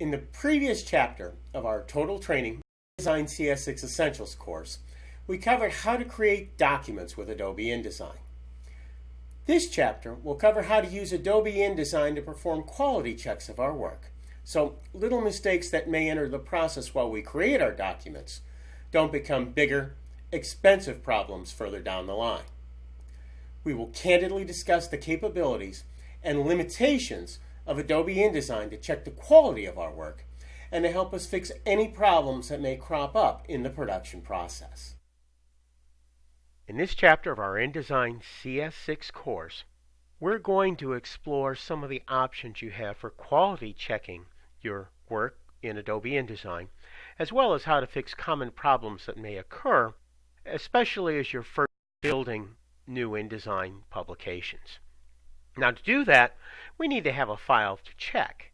In the previous chapter of our Total Training Design CS6 Essentials course, we covered how to create documents with Adobe InDesign. This chapter will cover how to use Adobe InDesign to perform quality checks of our work. So little mistakes that may enter the process while we create our documents don't become bigger, expensive problems further down the line. We will candidly discuss the capabilities and limitations of Adobe InDesign to check the quality of our work and to help us fix any problems that may crop up in the production process. In this chapter of our InDesign CS6 course, we're going to explore some of the options you have for quality checking your work in Adobe InDesign, as well as how to fix common problems that may occur, especially as you're first building new InDesign publications. Now, to do that, we need to have a file to check.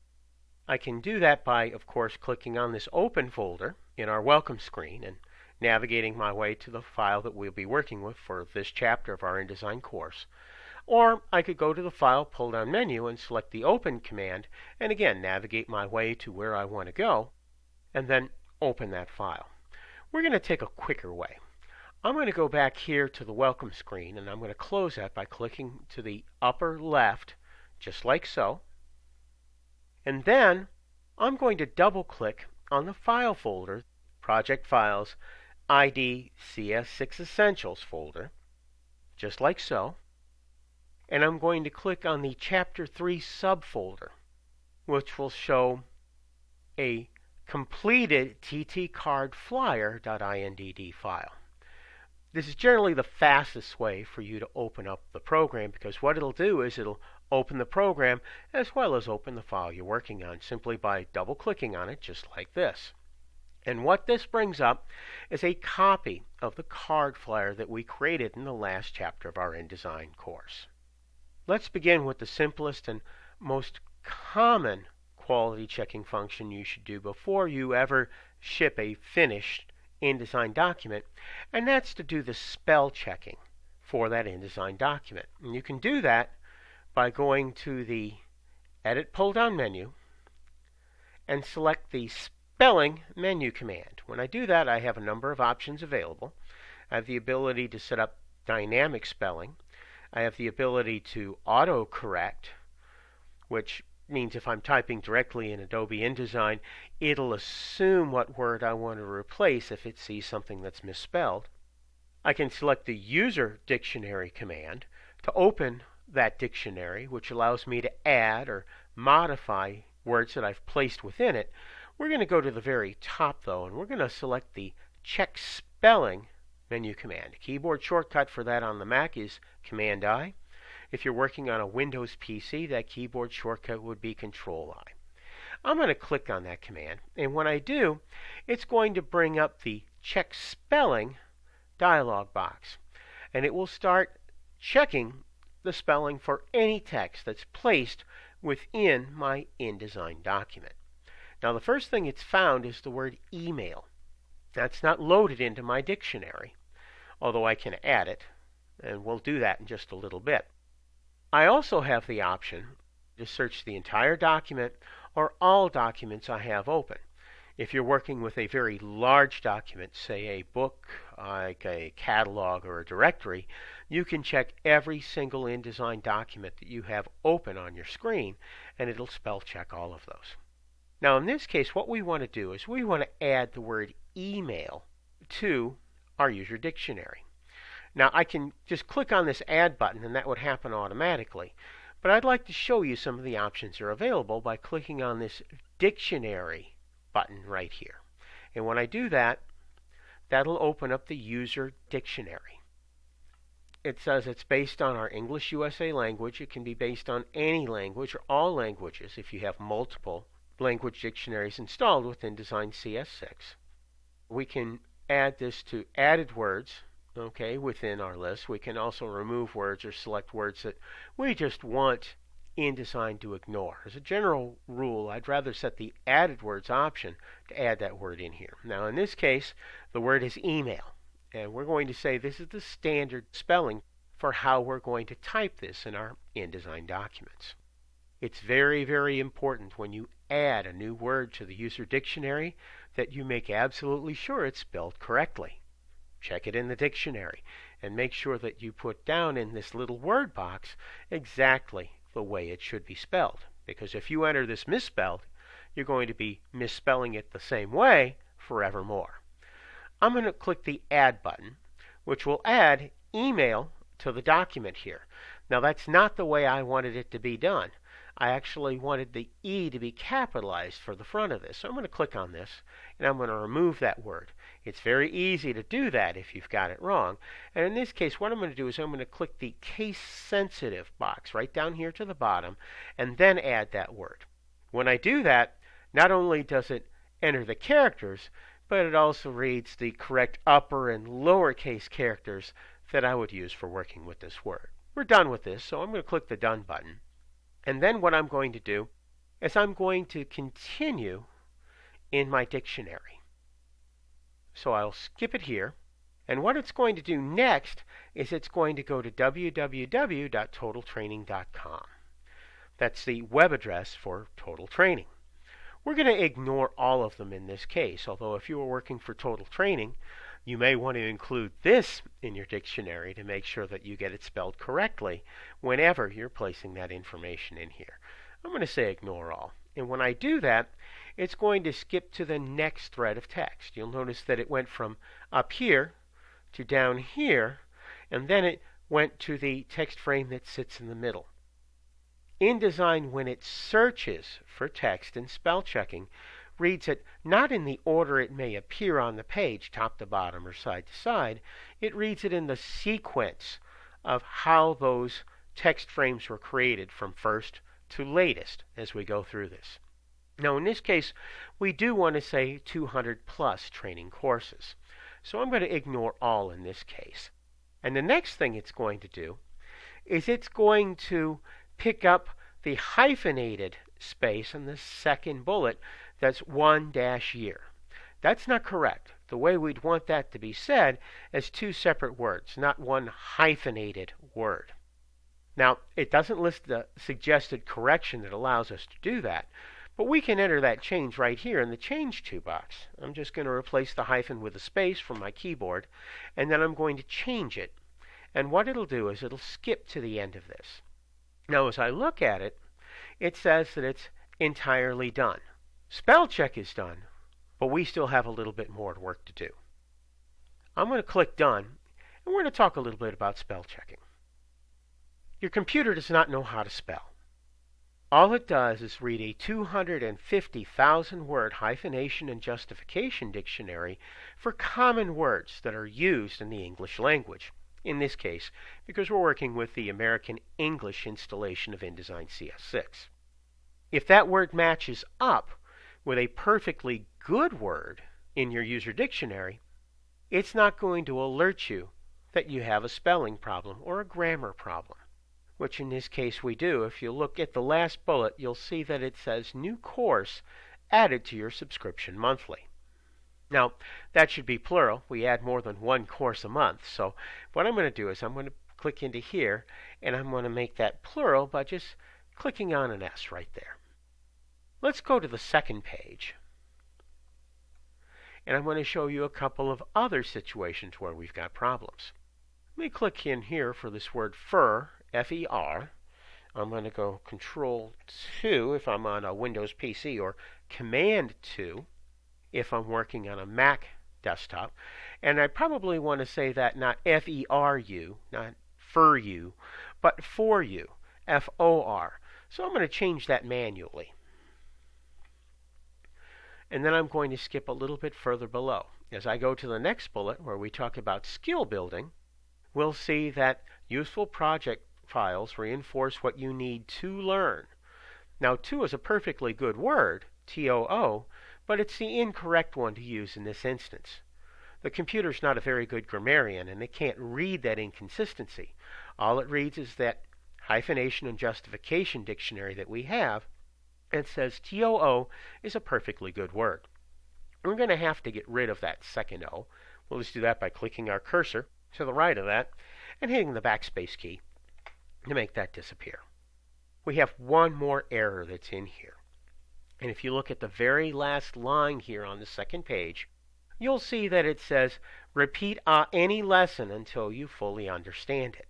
I can do that by, of course, clicking on this Open folder in our Welcome screen and navigating my way to the file that we'll be working with for this chapter of our InDesign course. Or I could go to the File pull-down menu and select the Open command and again navigate my way to where I want to go and then open that file. We're going to take a quicker way. I'm going to go back here to the Welcome screen and I'm going to close that by clicking to the upper left, just like so. And then I'm going to double click on the File folder, Project Files, ID CS6 Essentials folder, just like so. And I'm going to click on the Chapter 3 subfolder, which will show a completed ttcardflyer.indd file. This is generally the fastest way for you to open up the program because what it'll do is it'll open the program as well as open the file you're working on simply by double-clicking on it just like this. And what this brings up is a copy of the card flyer that we created in the last chapter of our InDesign course. Let's begin with the simplest and most common quality checking function you should do before you ever ship a finished InDesign document, and that's to do the spell checking for that InDesign document. And you can do that by going to the Edit pull-down menu and select the Spelling menu command. When I do that, I have a number of options available. I have the ability to set up dynamic spelling. I have the ability to autocorrect, which means if I'm typing directly in Adobe InDesign, it'll assume what word I want to replace if it sees something that's misspelled. I can select the User Dictionary command to open that dictionary, which allows me to add or modify words that I've placed within it. We're going to go to the very top, though, and we're going to select the Check Spelling menu command. A keyboard shortcut for that on the Mac is Command-I. If you're working on a Windows PC, that keyboard shortcut would be Control-I. I'm going to click on that command, and when I do, it's going to bring up the Check Spelling dialog box, and it will start checking the spelling for any text that's placed within my InDesign document. Now, the first thing it's found is the word email. That's not loaded into my dictionary, although I can add it, and we'll do that in just a little bit. I also have the option to search the entire document or all documents I have open. If you're working with a very large document, say a book, like a catalog or a directory, you can check every single InDesign document that you have open on your screen, and it'll spell check all of those. Now, in this case, what we want to do is we want to add the word email to our user dictionary. Now, I can just click on this Add button, and that would happen automatically. But I'd like to show you some of the options that are available by clicking on this Dictionary button right here. And when I do that, that'll open up the User Dictionary. It says it's based on our English USA language. It can be based on any language or all languages if you have multiple language dictionaries installed with InDesign CS6. We can add this to added words, within our list. We can also remove words or select words that we just want InDesign to ignore. As a general rule, I'd rather set the added words option to add that word in here. Now, in this case, the word is email, and we're going to say this is the standard spelling for how we're going to type this in our InDesign documents. It's very, very important when you add a new word to the user dictionary, that you make absolutely sure it's spelled correctly. Check it in the dictionary and make sure that you put down in this little word box exactly the way it should be spelled. Because if you enter this misspelled, you're going to be misspelling it the same way forevermore. I'm going to click the Add button, which will add email to the document here. Now that's not the way I wanted it to be done. I actually wanted the E to be capitalized for the front of this. So I'm going to click on this, and I'm going to remove that word. It's very easy to do that if you've got it wrong. And in this case, what I'm going to do is I'm going to click the case-sensitive box right down here to the bottom, and then add that word. When I do that, not only does it enter the characters, but it also reads the correct upper and lowercase characters that I would use for working with this word. We're done with this, so I'm going to click the Done button. And then what I'm going to do is I'm going to continue in my dictionary. So I'll skip it here. And what it's going to do next is it's going to go to www.totaltraining.com. That's the web address for Total Training. We're going to ignore all of them in this case, although if you were working for Total Training, you may want to include this in your dictionary to make sure that you get it spelled correctly whenever you're placing that information in here. I'm going to say ignore all. And when I do that, it's going to skip to the next thread of text. You'll notice that it went from up here to down here, and then it went to the text frame that sits in the middle. InDesign, when it searches for text and spell checking, reads it not in the order it may appear on the page, top to bottom or side to side. It reads it in the sequence of how those text frames were created from first to latest as we go through this. Now in this case, we do want to say 200 plus training courses. So I'm going to ignore all in this case. And the next thing it's going to do is it's going to pick up the hyphenated space in the second bullet that's 1-year. That's not correct. The way we'd want that to be said is two separate words, not one hyphenated word. Now, it doesn't list the suggested correction that allows us to do that, but we can enter that change right here in the Change To box. I'm just going to replace the hyphen with a space from my keyboard, and then I'm going to change it. And what it'll do is it'll skip to the end of this. Now, as I look at it, it says that it's entirely done. Spell check is done, but we still have a little bit more work to do. I'm going to click Done, and we're going to talk a little bit about spell checking. Your computer does not know how to spell. All it does is read a 250,000 word hyphenation and justification dictionary for common words that are used in the English language. In this case, because we're working with the American English installation of InDesign CS6. If that word matches up with a perfectly good word in your user dictionary, it's not going to alert you that you have a spelling problem or a grammar problem, which in this case we do. If you look at the last bullet, you'll see that it says New Course added to your subscription monthly. Now, that should be plural. We add more than one course a month. So what I'm going to do is I'm going to click into here, and I'm going to make that plural by just clicking on an S right there. Let's go to the second page. And I'm going to show you a couple of other situations where we've got problems. Let me click in here for this word fur, F-E-R. I'm going to go Control 2 if I'm on a Windows PC, or Command 2 if I'm working on a Mac desktop. And I probably want to say that not F-E-R-U, not fur-you, but for-you, F-O-R. So I'm going to change that manually. And then I'm going to skip a little bit further below. As I go to the next bullet where we talk about skill building, we'll see that useful project files reinforce what you need to learn. Now, to is a perfectly good word, T-O-O, but it's the incorrect one to use in this instance. The computer's not a very good grammarian, and it can't read that inconsistency. All it reads is that hyphenation and justification dictionary that we have, and says T-O-O is a perfectly good word. We're going to have to get rid of that second O. We'll just do that by clicking our cursor to the right of that and hitting the backspace key to make that disappear. We have one more error that's in here. And if you look at the very last line here on the second page, you'll see that it says, repeat any lesson until you fully understand it.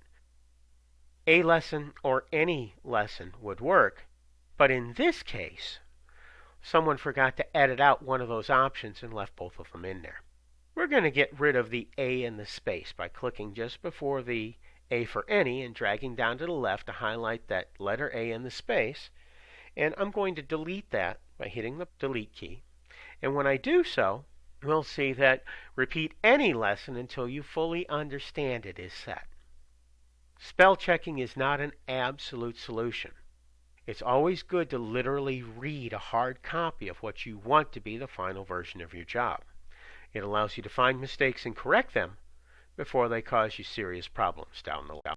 A lesson or any lesson would work, but in this case, someone forgot to edit out one of those options and left both of them in there. We're going to get rid of the A in the space by clicking just before the A for any and dragging down to the left to highlight that letter A in the space. And I'm going to delete that by hitting the delete key. And when I do so, we'll see that repeat any lesson until you fully understand it is set. Spell checking is not an absolute solution. It's always good to literally read a hard copy of what you want to be the final version of your job. It allows you to find mistakes and correct them before they cause you serious problems down the line.